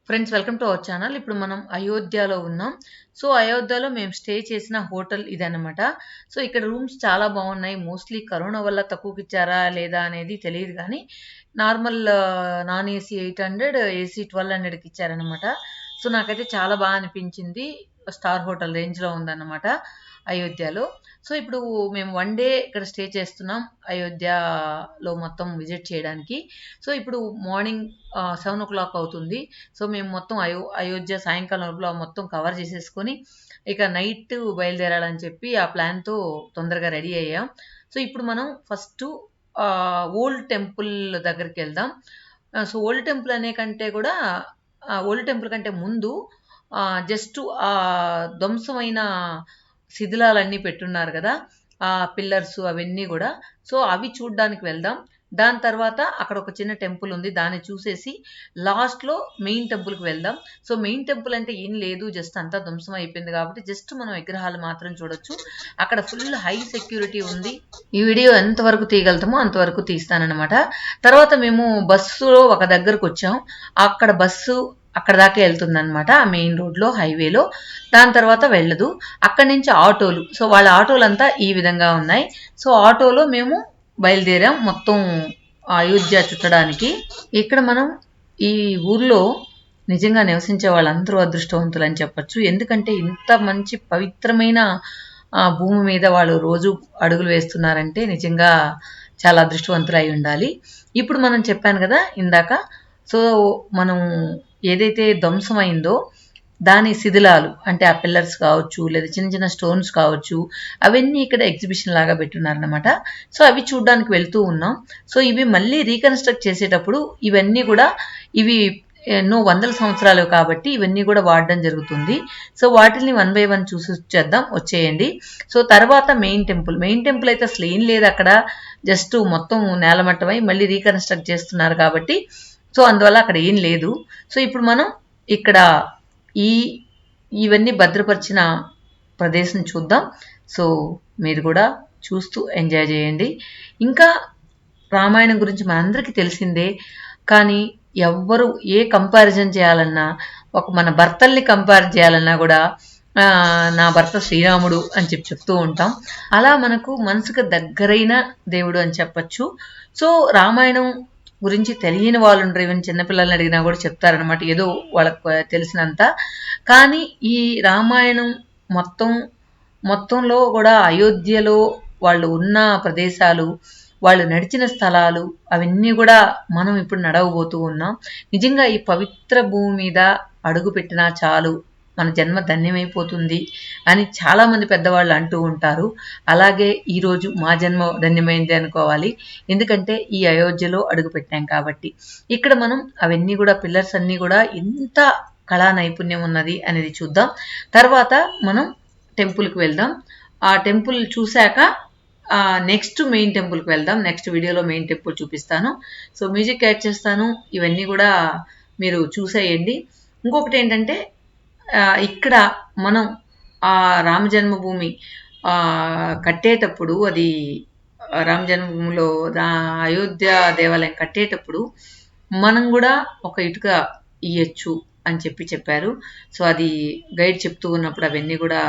Friends welcome to our channel. ఇప్పుడు మనం అయోధ్యలో ఉన్నాం. సో అయోధ్యలో మేము స్టే చేసిన హోటల్ ఇదన్నమాట. సో ఇక్కడ రూమ్స్ చాలా బాగున్నాయి. మోస్ట్లీ కరోనా వల్ల తక్కువకి ఇచ్చారా లేదా అనేది తెలియదు కానీ నార్మల్ నాన్ ఏసీ 800, ఏసీ 1200కి ఇచ్చారనమాట. సో నాకైతే చాలా బాగా అనిపించింది. స్టార్ హోటల్ రేంజ్లో ఉందన్నమాట అయోధ్యలో. సో ఇప్పుడు మేము 1 డే ఇక్కడ స్టే చేస్తున్నాం అయోధ్యలో మొత్తం విజిట్ చేయడానికి. సో ఇప్పుడు మార్నింగ్ 7 o'clock అవుతుంది. సో మేము మొత్తం అయోధ్య సాయంకాలంలో మొత్తం కవర్ చేసేసుకొని ఇక నైట్ బయలుదేరాలని చెప్పి ఆ ప్లాన్తో తొందరగా రెడీ అయ్యాం. సో ఇప్పుడు మనం ఫస్ట్ ఓల్డ్ టెంపుల్ దగ్గరికి వెళ్దాం. సో ఓల్డ్ టెంపుల్ అనే కంటే కూడా ఓల్డ్ టెంపుల్ కంటే ముందు జస్ట్ ఆ ధ్వంసమైన శిథిలాలన్నీ పెట్టున్నారు కదా, ఆ పిల్లర్స్ అవన్నీ కూడా. సో అవి చూడ్డానికి వెళ్దాం. దాని తర్వాత అక్కడ ఒక చిన్న టెంపుల్ ఉంది, దాన్ని చూసేసి లాస్ట్లో మెయిన్ టెంపుల్కి వెళ్దాం. సో మెయిన్ టెంపుల్ అంటే ఏం లేదు, జస్ట్ అంతా ధ్వంసం అయిపోయింది కాబట్టి జస్ట్ మనం విగ్రహాలు మాత్రం చూడొచ్చు. అక్కడ ఫుల్ హై సెక్యూరిటీ ఉంది. ఈ వీడియో ఎంతవరకు తీయగలుగుతామో అంతవరకు తీస్తానన్నమాట. తర్వాత మేము బస్సులో ఒక దగ్గరకు వచ్చాం. అక్కడ బస్సు అక్కడ దాకా వెళ్తుంది అనమాట, ఆ మెయిన్ రోడ్లో హైవేలో. దాని తర్వాత వెళ్ళదు. అక్కడి నుంచి ఆటోలు. సో వాళ్ళ ఆటోలంతా ఈ విధంగా ఉన్నాయి. సో ఆటోలో మేము బయలుదేరాం మొత్తం అయోధ్య చుట్టడానికి. ఇక్కడ మనం ఈ ఊర్లో నిజంగా నివసించే వాళ్ళందరూ అదృష్టవంతులు అని చెప్పచ్చు. ఎందుకంటే ఇంత మంచి పవిత్రమైన భూమి మీద వాళ్ళు రోజు అడుగులు వేస్తున్నారంటే నిజంగా చాలా అదృష్టవంతులు అయి ఉండాలి. ఇప్పుడు మనం చెప్పాను కదా ఇందాక, సో మనం ఏదైతే ధ్వంసమైందో దాని శిథిలాలు అంటే ఆ పిల్లర్స్ కావచ్చు, లేదా చిన్న చిన్న స్టోన్స్ కావచ్చు, అవన్నీ ఇక్కడ ఎగ్జిబిషన్ లాగా పెట్టున్నారనమాట. సో అవి చూడడానికి వెళ్తూ ఉన్నాం. సో ఇవి మళ్ళీ రీకన్స్ట్రక్ట్ చేసేటప్పుడు ఇవన్నీ కూడా ఇవి ఎన్నో వందల సంవత్సరాలు కాబట్టి ఇవన్నీ కూడా వాడడం జరుగుతుంది. సో వాటిని 1 by 1 చూసి వచ్చేద్దాం, వచ్చేయండి. సో తర్వాత మెయిన్ టెంపుల్ అయితే అసలు ఏం లేదు అక్కడ, జస్ట్ మొత్తం నేలమట్టమై మళ్ళీ రీకన్స్ట్రక్ట్ చేస్తున్నారు కాబట్టి సో అందువల్ల అక్కడ ఏం లేదు. సో ఇప్పుడు మనం ఇక్కడ ఇవన్నీ భద్రపరిచిన ప్రదేశం చూద్దాం. సో మీరు కూడా చూస్తూ ఎంజాయ్ చేయండి. ఇంకా రామాయణం గురించి మనందరికీ తెలిసిందే, కానీ ఎవ్వరు ఏ కంపారిజన్ చేయాలన్నా, మన భర్తల్ని కంపేర్ చేయాలన్నా కూడా నా భర్త శ్రీరాముడు అని చెప్తూ ఉంటాం. అలా మనకు మనసుకు దగ్గరైన దేవుడు అని చెప్పచ్చు. సో రామాయణం గురించి తెలియని వాళ్ళు ఉండరు, ఈవెన్ చిన్నపిల్లల్ని అడిగినా కూడా చెప్తారనమాట ఏదో వాళ్ళకు తెలిసినంత. కానీ ఈ రామాయణం మొత్తంలో కూడా అయోధ్యలో వాళ్ళు ఉన్న ప్రదేశాలు, వాళ్ళు నడిచిన స్థలాలు, అవన్నీ కూడా మనం ఇప్పుడు నడవబోతూ ఉన్నాం. నిజంగా ఈ పవిత్ర భూమి మీద అడుగు పెట్టినా చాలు మన జన్మ ధన్యమైపోతుంది అని చాలామంది పెద్దవాళ్ళు అంటూ ఉంటారు. అలాగే ఈరోజు మా జన్మ ధన్యమైంది అనుకోవాలి. ఎందుకంటే ఈ అయోధ్యలో అడుగు పెట్టాం కాబట్టి. ఇక్కడ మనం అవన్నీ కూడా పిల్లర్స్ అన్నీ కూడా ఎంత కళా నైపుణ్యం ఉన్నది అనేది చూద్దాం. తర్వాత మనం టెంపుల్కి వెళ్దాం. ఆ టెంపుల్ చూశాక నెక్స్ట్ మెయిన్ టెంపుల్కి వెళ్దాం. నెక్స్ట్ వీడియోలో మెయిన్ టెంపుల్ చూపిస్తాను. సో మ్యూజిక్ యాడ్ చేస్తాను, ఇవన్నీ కూడా మీరు చూసేయండి. ఇంకొకటి ఏంటంటే ఇక్కడ మనం ఆ రామ జన్మభూమి కట్టేటప్పుడు, అది రామ జన్మభూమిలో అయోధ్య దేవాలయం కట్టేటప్పుడు మనం కూడా ఒక ఇటుక ఇయ్యచ్చు అని చెప్పారు. సో అది గైడ్ చెప్తూ ఉన్నప్పుడు అవన్నీ కూడా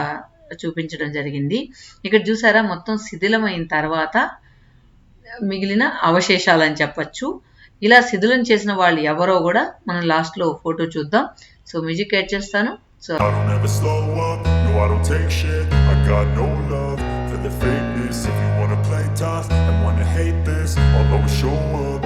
చూపించడం జరిగింది. ఇక్కడ చూసారా మొత్తం శిథిలమైన తర్వాత మిగిలిన అవశేషాలు అని చెప్పచ్చు. ఇలా శిథిలం చేసిన వాళ్ళు ఎవరో కూడా మనం లాస్ట్లో ఫోటో చూద్దాం. సో మ్యూజిక్ యాడ్ చేస్తాను. So I don't ever slow up, no I don't take shit. I got no love for the fakeness. If you wanna play tough and wanna hate this, I'll always show up.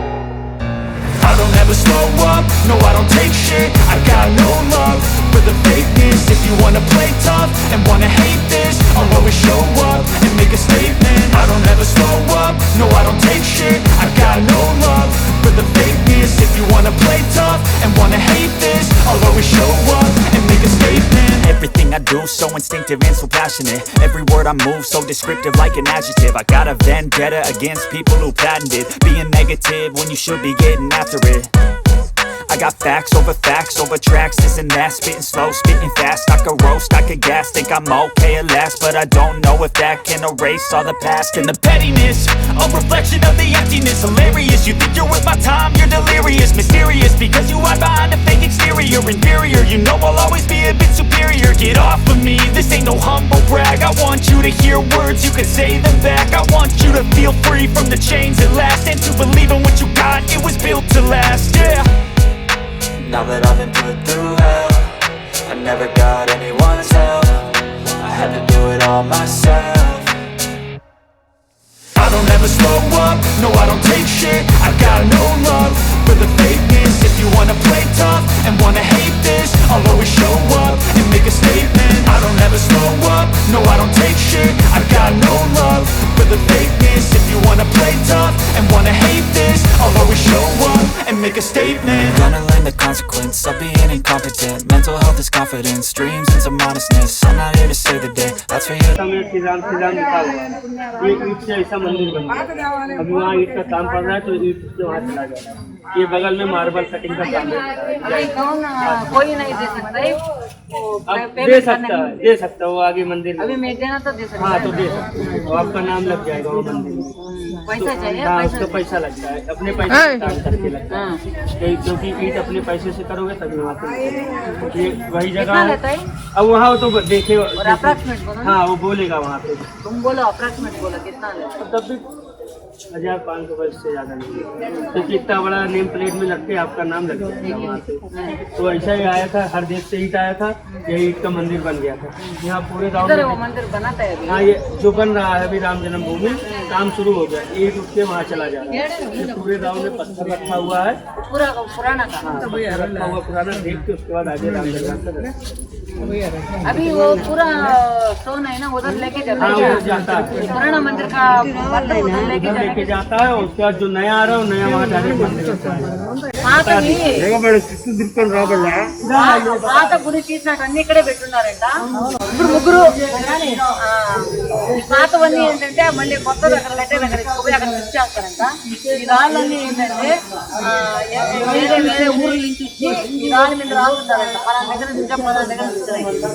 I don't ever slow up, no I don't take shit. I got no love for the fakeness. If you wanna play tough and wanna hate this, I'll always show up and make a statement. I don't ever slow up, no I don't take shit. I got no love for the fakeness. If you wanna play tough and wanna hate this, I'll always show up and make a statement. Everything I do so instinctive and so passionate. Every word I move so descriptive like an adjective. I got a vendetta against people who patented being negative when you should be getting after it. I got facts over tracks, this and that. Spitting slow, spitting fast. I could roast, I could gas. Think I'm okay at last, but I don't know if that can erase all the past. And the pettiness, a reflection of the emptiness. Hilarious, you think you're worth my time, you're delirious. Mysterious, because you hide behind a fake exterior. you're inferior. You know I'll always be a bit superior. Get off of me, this ain't no humble brag. I want you to hear words, you can say them back. I want you to feel free from the chains at last, and to believe in what you got, it was built to last, yeah. Now that I've been put through hell, I never got anyone's help. I had to do it all myself. I don't ever slow up, no I don't take shit. I got no love for the fakeness. If you wanna play tough and wanna hate this, I'll always show up and make a statement. I don't ever slow up, no I don't take shit. I got no love for the fakeness. If you wanna play tough and wanna hate this, I'll always show up and make a statement. Gonna learn the consequence of being incompetent. Mental health is confidence, dreams and some honestness. I'm not here to save the day, that's for you. ये ईट से ऐसा मंदिर बन गया। अभी वहाँ ईट का काम पड़ रहा है तो ईट से वहाँ चला गया। ये बगल में मार्बल कटिंग का काम है। अभी कौन कोई नहीं दे सकता है, अब दे सकता है वो आगे मंदिर में। अभी मैं देना तो दे सकता हाँ तो दे सकते हैं, तो आपका नाम लग जाएगा वो मंदिर में। पैसा चाहिए, हाँ पैसा उसका पैसा लगता है, अपने पैसे से काम करके लगता है, क्योंकि ईट अपने पैसे से करोगे तभी वहाँ पे ये वही जगह कितना है। लेता है? अब वहाँ तो देखे और अप्रॉक्सीमेट बोलो ना, हाँ वो बोलेगा वहाँ पे, तुम बोलो अप्रॉक्सीमेट बोलो कितना लेता है? तब भी 1500 से ज़्यादा नहीं, क्योंकि इतना बड़ा नेम प्लेट में लग के आपका नाम लग जाएगा वहाँ पे। तो ऐसा ही आया था, हर देश से ईट आया था, यही ईट का मंदिर बन गया था यहाँ पूरे गाँव इधर वो में। मंदिर बनाता है अभी। हाँ ये जो बन रहा है अभी राम जन्मभूमि, काम शुरू हो गया, ईट उठ के वहाँ चला जा रहा है। ये पूरे गाँव में पत्थर रखा हुआ है, पूरा पुराना का। हाँ पत्थर रखा हुआ पुराना, देख के उसके बाद आगे राम जन्म। अभी वो पूरा सोना है ना, उधर लेके जाता हाँ है, वो जाता है, पुराना मंदिर का पत्थर उधर लेके उधर लेके जाता है, उसके बाद जो नया आ रहा है वो नया वहाँ जाने मंदिर होता है। పాత గుడి తీసినట్టు అన్ని ఇక్కడే పెట్టున్నారంట. ఇప్పుడు ముగ్గురు పాతవన్నీ ఏంటంటే మళ్ళీ కొత్త దగ్గర కట్టే దగ్గర పోయి అక్కడ ఇచ్చేస్తారంట. ఈ రాళ్ళన్నీ ఏంటంటే వేరే వేరే ఊర్ల నుంచి ఇచ్చి ఈ రాళ్ళ మీద రాసుకుంటారంట, పలానా దగ్గర నుంచి పలానా దగ్గర నుంచి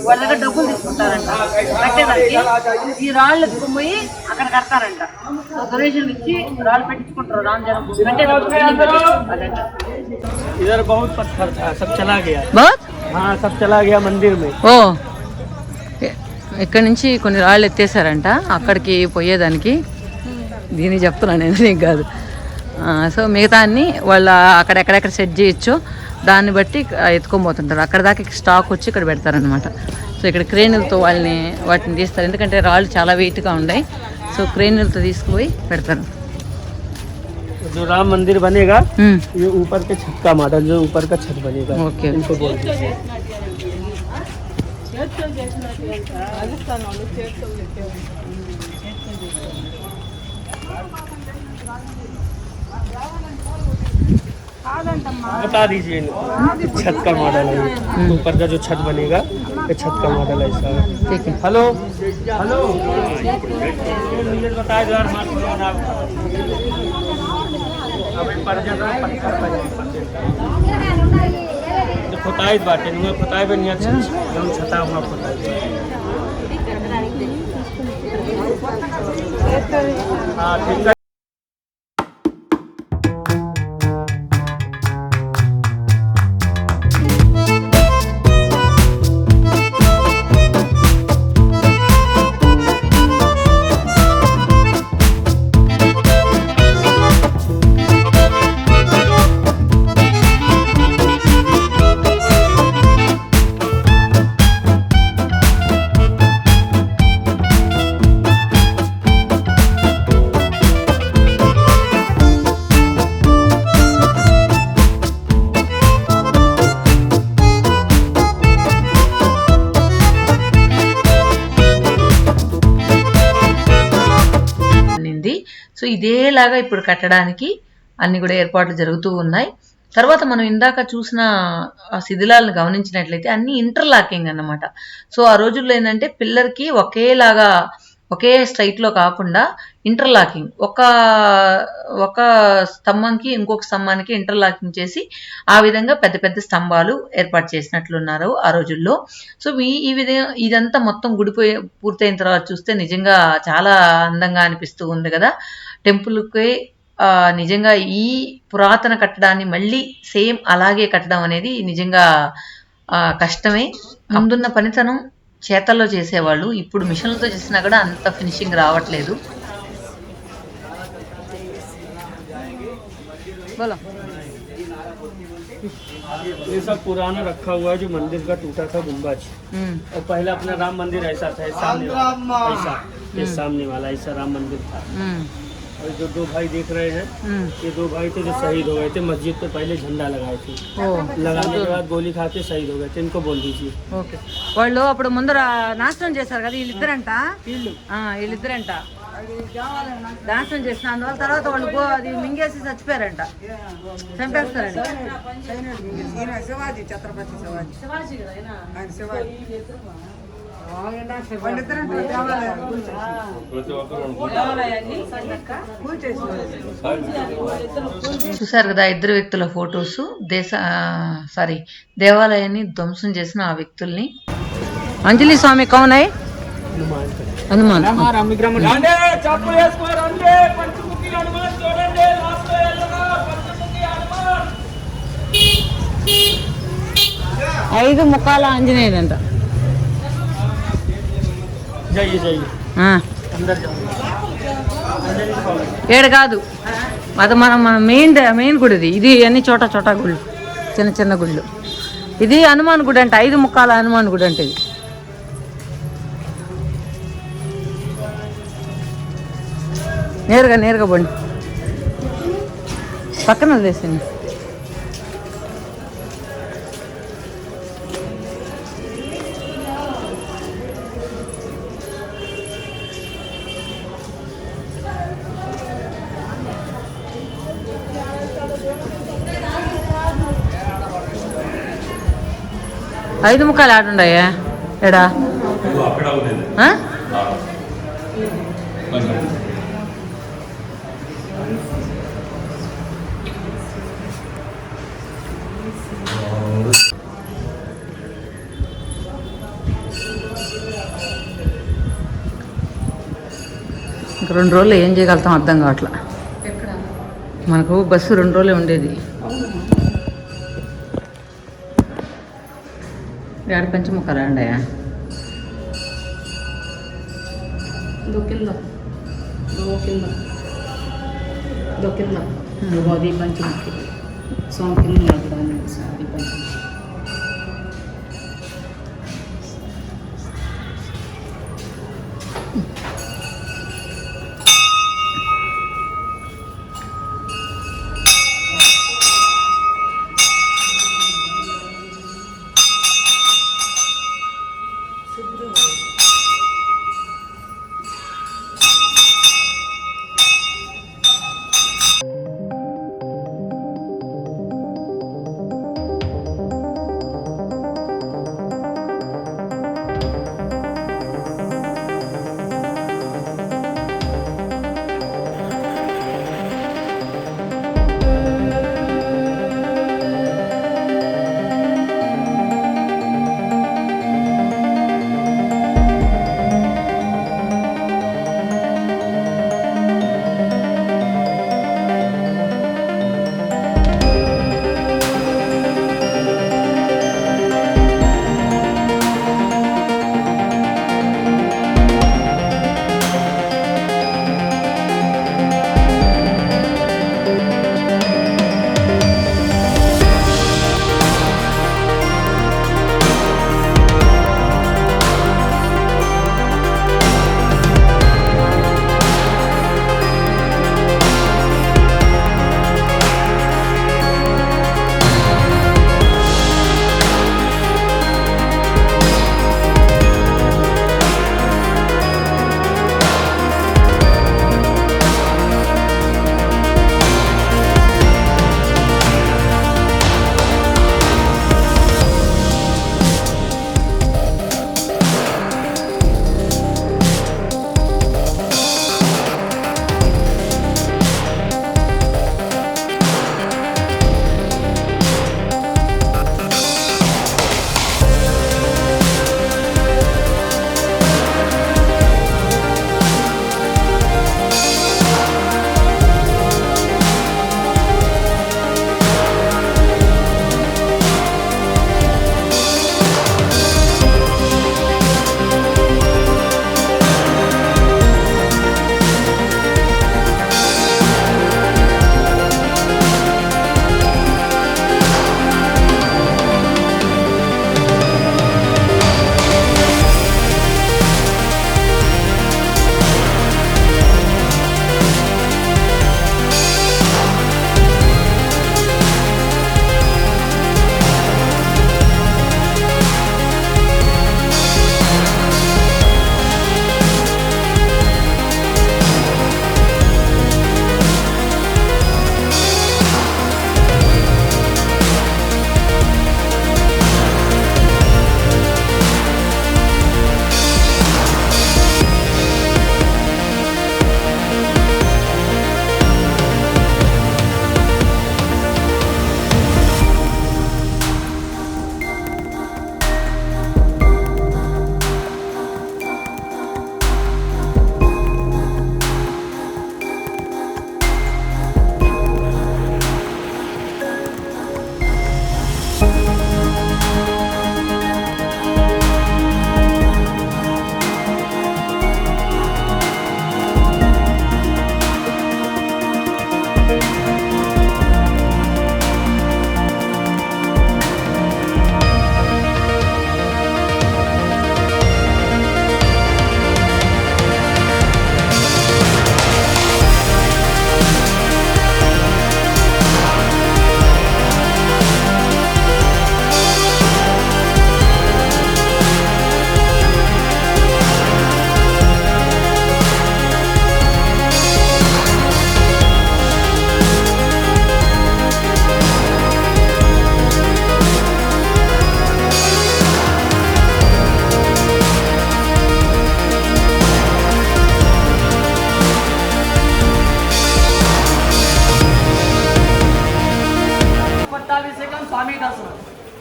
వాళ్ళ దగ్గర డబ్బులు తీసుకుంటారంట కట్టేదానికి. ఈ రాళ్ళు ఎత్తుకుపోయి అక్కడ కడతారంట, డొనేషన్ ఇచ్చి రాళ్ళు పెట్టించుకుంటారు రామ్ జన్మభూమి కట్టే. इधर बहुत पत्थर था, सब चला गया। बहुत हाँ सब चला गया मंदिर में। ఓ ఇక్కడ నుంచి కొన్ని రాళ్ళు ఎత్తేసారంట అక్కడికి పోయేదానికి. దీన్ని చెప్తున్నాను నేను, నీకు కాదు. సో మిగతా అన్ని వాళ్ళు అక్కడ ఎక్కడెక్కడ సెట్ చేయొచ్చు దాన్ని బట్టి ఎత్తుకొని పోతుంటారు. అక్కడ దాకా స్టాక్ వచ్చి ఇక్కడ పెడతారనమాట. సో ఇక్కడ క్రేనులతో వాటిని తీస్తారు, ఎందుకంటే రాళ్ళు చాలా వెయిట్గా ఉన్నాయి. సో క్రేనులతో తీసుకుపోయి పెడతారు. जो राम मंदिर बनेगा ये ऊपर के छत का मॉडल, जो ऊपर का छत बनेगा ओके। इनको बोल दीजिए। बता दीजिए इनको, छत का मॉडल है ये, ऊपर का जो छत बनेगा ये छत का मॉडल ऐसा है। ठीक है। हेलो हेलो मुझे बताया यार, हाथ मिलाना अभी पड़ जाता है पत्थर पर तो खुदाई बाटे नहीं खुदाई भी नहीं अच्छा एकदम छता हुआ खुदाई। हाँ ठीक है। సో ఇదేలాగా ఇప్పుడు కట్టడానికి అన్ని కూడా ఏర్పాట్లు జరుగుతూ ఉన్నాయి. తర్వాత మనం ఇందాక చూసిన ఆ శిథిలాలను గమనించినట్లయితే అన్ని ఇంటర్లాకింగ్ అన్నమాట. సో ఆ రోజుల్లో ఏంటంటే పిల్లర్కి ఒకేలాగా ఒకే స్ట్రైట్లో కాకుండా ఇంటర్లాకింగ్, ఒక స్తంభంకి ఇంకొక స్తంభానికి ఇంటర్లాకింగ్ చేసి ఆ విధంగా పెద్ద పెద్ద స్తంభాలు ఏర్పాటు చేసినట్లున్నారు ఆ రోజుల్లో. సో ఈ విధంగా ఇదంతా మొత్తం పూర్తయిన తర్వాత చూస్తే నిజంగా చాలా అందంగా అనిపిస్తూ ఉంది కదా. టెంపుల్కి నిజంగా ఈ పురాతన కట్టడాన్ని మళ్ళీ సేమ్ అలాగే కట్టడం అనేది నిజంగా కష్టమే. ముందున్న పనితనం చేతల్లో చేసేవాళ్ళు, ఇప్పుడు మిషన్లతో చేసినా కూడా అంత ఫినిషింగ్ రావట్లేదు. बोलो ये सब पुराना रखा हुआ है जो मंदिर का टूटा था गुम्बज। और पहले अपना राम मंदिर ऐसा था, सामने वाला ऐसा, ये सामने वाला ऐसा राम मंदिर था। और जो दो भाई देख रहे हैं, ये दो भाई थे जो शहीद हो गए थे। मस्जिद पे पहले झंडा लगाए थे, लगाने के बाद गोली खा के शहीद हो गए थे। इनको बोल दीजिए. ఓకే, వాళ్ళు అప్పుడు ముందర నాశనం చేశారు కదా వీళ్ళిద్దరంట, వీళ్ళిద్దరంట నాశనం చేసిన అందువల్ల తర్వాత వాళ్ళు అది మింగేసి చచ్చిపోయారంట, చంపేస్తారంట. శివాజీ చూసారు కదా ఇద్దరు వ్యక్తుల ఫొటోస్. దేవాలయాన్ని ధ్వంసం చేసిన ఆ వ్యక్తుల్ని. అంజలి స్వామి కౌన్ హై? హనుమాన్. ఐదు ముఖాల ఆంజనేయుడంట. ఏడు కాదు, అది మన మెయిన్ గుడి ఇది అన్ని చోట గుళ్ళు, చిన్న చిన్న గుళ్ళు. ఇది హనుమాన్ గుడి అంట, 5 ముఖాల హనుమాన్ గుడి అంటే. ఇది నేరుగా బండి పక్కన వదిలేసింది. ఐదు ముఖాలు ఆడుండయా ఎడా? ఇంక 2 రోజులు ఏం చేయగలుగుతాం అర్థం కావట్లా. మనకు బస్సు 2 రోజులే ఉండేది. यार पंचमुख कराया दो किलो गोदी पंचमुखी 100 किलो लगड़ा सारी पंचमुखी.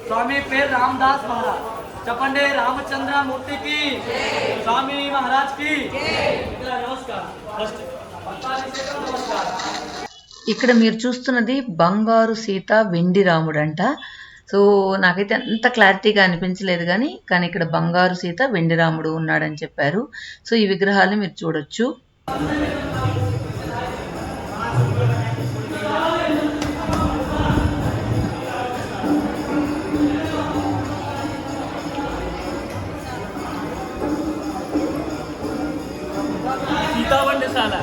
स्वामी पेर रामदास महाराज चपंडे रामचंद्र मूर्ति की स्वामी महाराज की नमस्कार नमस्कार। ఇక్కడ మీరు చూస్తున్నది బంగారు సీత వెండి రాముడు అంట. సో నాకైతే అంత క్లారిటీగా అనిపించలేదు కానీ ఇక్కడ బంగారు సీత వెండి రాముడు ఉన్నాడని చెప్పారు. సో ఈ విగ్రహాలు మీరు చూడొచ్చు. सीतावंडशाला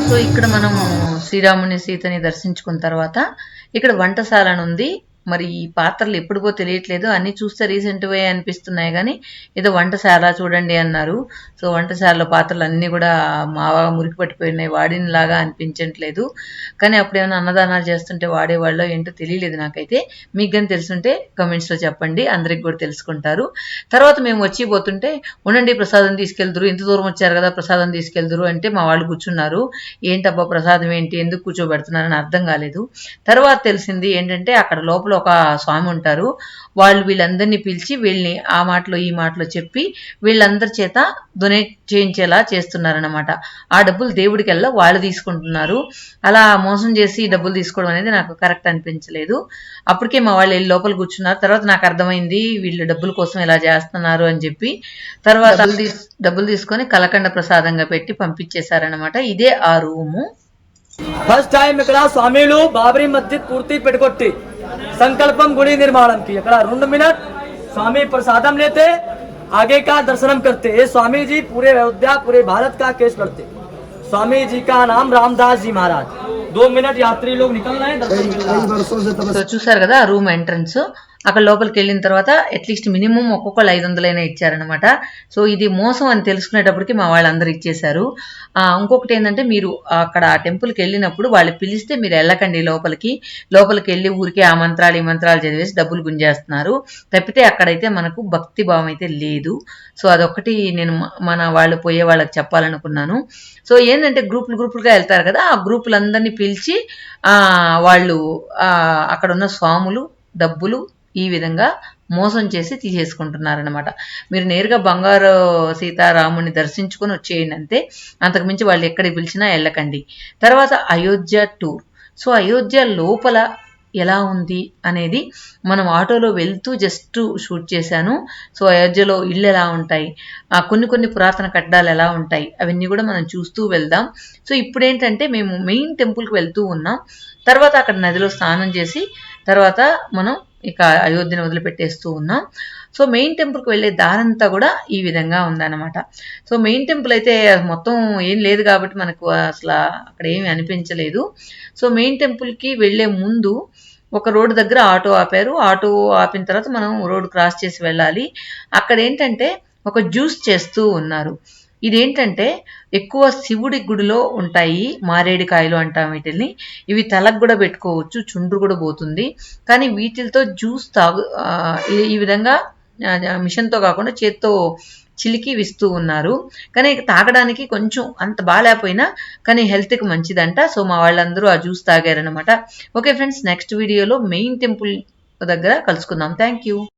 సో ఇక్కడ మనము శ్రీరాముని సీతని దర్శించుకున్న తర్వాత ఇక్కడ వంటశాల ఉంది. మరి ఈ పాత్రలు ఎప్పుడుకో తెలియట్లేదు, అన్ని చూస్తే రీసెంట్వే అనిపిస్తున్నాయి కానీ ఏదో వంటశాల చూడండి అన్నారు. సో వంటశాలలో పాత్రలు అన్నీ కూడా మావగా మురికి పట్టిపోయినాయి, వాడినలాగా అనిపించట్లేదు. కానీ అప్పుడేమైనా అన్నదానాలు చేస్తుంటే వాడేవాళ్ళో ఏంటో తెలియలేదు నాకైతే. మీకు కానీ తెలుసుంటే కమెంట్స్లో చెప్పండి, అందరికి కూడా తెలుసుకుంటారు. తర్వాత మేము వచ్చిపోతుంటే ఉండండి ప్రసాదం తీసుకెళ్తురు, ఇంత దూరం వచ్చారు కదా ప్రసాదం తీసుకెళ్తురు అంటే మా వాళ్ళు కూర్చున్నారు. ఏంటబ్బా ప్రసాదం ఏంటి, ఎందుకు కూర్చోబెడుతున్నారని అర్థం కాలేదు. తర్వాత తెలిసింది ఏంటంటే అక్కడ లోపల ఒక స్వామి ఉంటారు, వాళ్ళు వీళ్ళందరినీ పిలిచి వీళ్ళని ఆ మాటలో ఈ మాటలో చెప్పి వీళ్ళందరి చేత డొనేట్ చేయించేలా చేస్తున్నారనమాట. ఆ డబ్బులు దేవుడికి వెళ్ళా వాళ్ళు తీసుకుంటున్నారు. అలా మోసం చేసి డబ్బులు తీసుకోవడం అనేది నాకు కరెక్ట్ అనిపించలేదు. అప్పటికే మా వాళ్ళు వెళ్ళి లోపల కూర్చున్నారు. తర్వాత నాకు అర్థమైంది వీళ్ళు డబ్బుల కోసం ఇలా చేస్తున్నారు అని చెప్పి. తర్వాత డబ్బులు తీసుకొని కలకండ ప్రసాదంగా పెట్టి పంపించేశారనమాట. ఇదే ఆ రూము. ఫస్ట్ టైం ఇక్కడ స్వామిలు బాబరీ మస్జిద్ పూర్తి పెట్టుకొట్టి సంకల్పం గుడి నిర్మాణం की ఇక్కడ 2 मिनट स्वामी प्रसादम लेते, आगे का दर्शनम करते। ये स्वामी जी पूरे अयोध्या पूरे भारत का केस लड़ते। स्वामी जी का नाम रामदास जी महाराज। 2 मिनट यात्री लोग निकल रहे हैं। సో చూసారు కదా ఆ రూమ్ ఎంట్రన్స్. అక్కడ లోపలికి వెళ్ళిన తర్వాత అట్లీస్ట్ మినిమం ఒక్కొక్కరు 500 ఇచ్చారనమాట. సో ఇది మోసం అని తెలుసుకునేటప్పటికి మా వాళ్ళందరూ ఇచ్చేశారు. ఇంకొకటి ఏంటంటే మీరు అక్కడ ఆ టెంపుల్కి వెళ్ళినప్పుడు వాళ్ళు పిలిస్తే మీరు వెళ్ళకండి లోపలికి వెళ్ళి ఊరికే ఆ మంత్రాలు ఈ మంత్రాలు చదివేసి డబ్బులు గుంజేస్తున్నారు తప్పితే అక్కడైతే మనకు భక్తి భావం అయితే లేదు. సో అదొకటి నేను మన వాళ్ళు పోయే వాళ్ళకి చెప్పాలనుకున్నాను. సో ఏంటంటే గ్రూపులుగా వెళ్తారు కదా, ఆ గ్రూపులందరినీ పిలిచి వాళ్ళు అక్కడ ఉన్న స్వాములు డబ్బులు ఈ విధంగా మోసం చేసి తీసేసుకుంటున్నారనమాట. మీరు నేరుగా బంగారు సీతారాముని దర్శించుకొని వచ్చేయండి అంతే, అంతకుమించి వాళ్ళు ఎక్కడికి పిలిచినా వెళ్ళకండి. తర్వాత అయోధ్య టూర్. సో అయోధ్య లోపల ఎలా ఉంది అనేది మనం ఆటోలో వెళ్తూ జస్ట్ షూట్ చేశాను. సో అయోధ్యలో ఇళ్ళు ఎలా ఉంటాయి, కొన్ని పురాతన కట్టడాలు ఎలా ఉంటాయి అవన్నీ కూడా మనం చూస్తూ వెళ్దాం. సో ఇప్పుడు ఏంటంటే మేము మెయిన్ టెంపుల్కి వెళ్తూ ఉన్నాం. తర్వాత అక్కడ నదిలో స్నానం చేసి తర్వాత మనం ఇక అయోధ్యను వదిలిపెట్టేస్తూ ఉన్నాం. సో మెయిన్ టెంపుల్కి వెళ్ళే దారంతా కూడా ఈ విధంగా ఉందన్నమాట. సో మెయిన్ టెంపుల్ అయితే మొత్తం ఏం లేదు కాబట్టి మనకు అసలు అక్కడ ఏమి అనిపించలేదు. సో మెయిన్ టెంపుల్కి వెళ్ళే ముందు ఒక రోడ్డు దగ్గర ఆటో ఆపారు. ఆటో ఆపిన తర్వాత మనం రోడ్ క్రాస్ చేసి వెళ్ళాలి. అక్కడ ఏంటంటే ఒక జ్యూస్ చేస్తూ ఉన్నారు. ఇదేంటంటే ఎక్కువ శివుడి గుడిలో ఉంటాయి మారేడికాయలు అంటాం వీటిని. ఇవి తలకు కూడా పెట్టుకోవచ్చు, చుండ్రు కూడా పోతుంది. కానీ వీటితో జ్యూస్ ఈ విధంగా మిషన్తో కాకుండా చేత్తో చిలికి విస్తూ ఉన్నారు. కానీ తాగడానికి కొంచెం అంత బాగాలేకపోయినా కానీ హెల్త్కి మంచిదంట. సో మా వాళ్ళందరూ ఆ జ్యూస్ తాగారనమాట. ఓకే ఫ్రెండ్స్, నెక్స్ట్ వీడియోలో మెయిన్ టెంపుల్ దగ్గర కలుసుకుందాం. Thank you.